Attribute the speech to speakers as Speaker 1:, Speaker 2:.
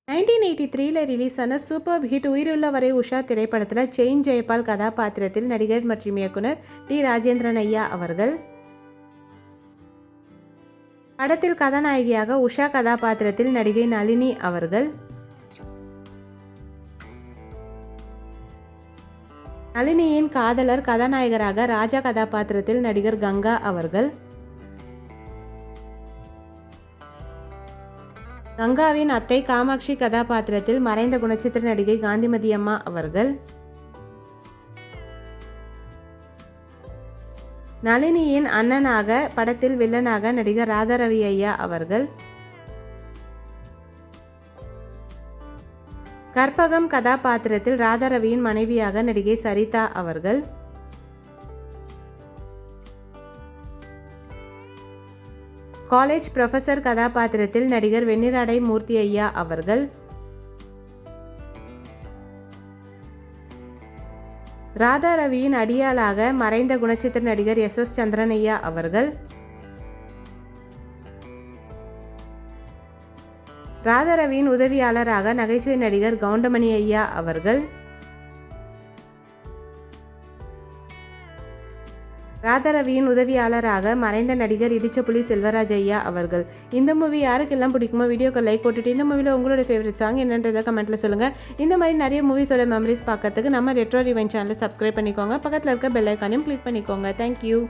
Speaker 1: 1983 release ஆன super hit உயிருள்ளவரை உஷா திரைப்படத்தில் chain Jayapal கதாபாத்திரத்தில் நடிகர் மற்றும் இயக்குனர் டி ராஜேந்திரன் ஐயா அவர்கள். படத்தில் கதாநாயகியாக உஷா கதாபாத்திரத்தில் நடிகை நளினி அவர்கள். நளினியின் காதலர் கதாநாயகராக ராஜா கதாபாத்திரத்தில் நடிகர் கங்கா அவர்கள். கங்காவின் அத்தை காமாட்சி கதாபாத்திரத்தில் மறைந்த குணச்சித்திர நடிகை காந்திமதி அம்மா அவர்கள். நளினியின் அண்ணனாக படத்தில் வில்லனாக நடிகர் ராதாரவி ஐயா அவர்கள். கற்பகம் கதாபாத்திரத்தில் ராதாரவியின் மனைவியாக நடிகை சரிதா அவர்கள். காலேஜ் புரொஃபசர் கதாபாத்திரத்தில் நடிகர் வெண்ணிராடை மூர்த்தி ஐயா அவர்கள். ராதாரவியின் அடியாளாக மறைந்த குணச்சித்திர நடிகர் எஸ் சந்திரன் ஐயா அவர்கள். ராதாரவியின் உதவியாளராக நகைச்சுவை நடிகர் கவுண்டமணி ஐயா அவர்கள். ராதாரவியின் உதவியாளராக மறைந்த நடிகர் இடிச்சப்புலி செல்வராஜ் ஐயா அவர்கள். இந்த மூவி யாருக்கெல்லாம் பிடிக்குமோ வீடியோக்கு லைக் போட்டுட்டு இந்த மூவியில் உங்களோட ஃபேவரட் சாங் என்னன்றதை கமெண்ட்டில் சொல்லுங்கள். இந்த மாதிரி நிறைய மூவிஸோட மெமரிஸ் பார்க்கறதுக்கு நம்ம ரெட்ரோ ரிவைண்ட் சேனலை சப்ஸ்கிரைப் பண்ணிக்கோங்க. பக்கத்தில் இருக்க பெல் ஐக்கானையும் கிளிக் பண்ணிக்கோங்க. தேங்க்யூ.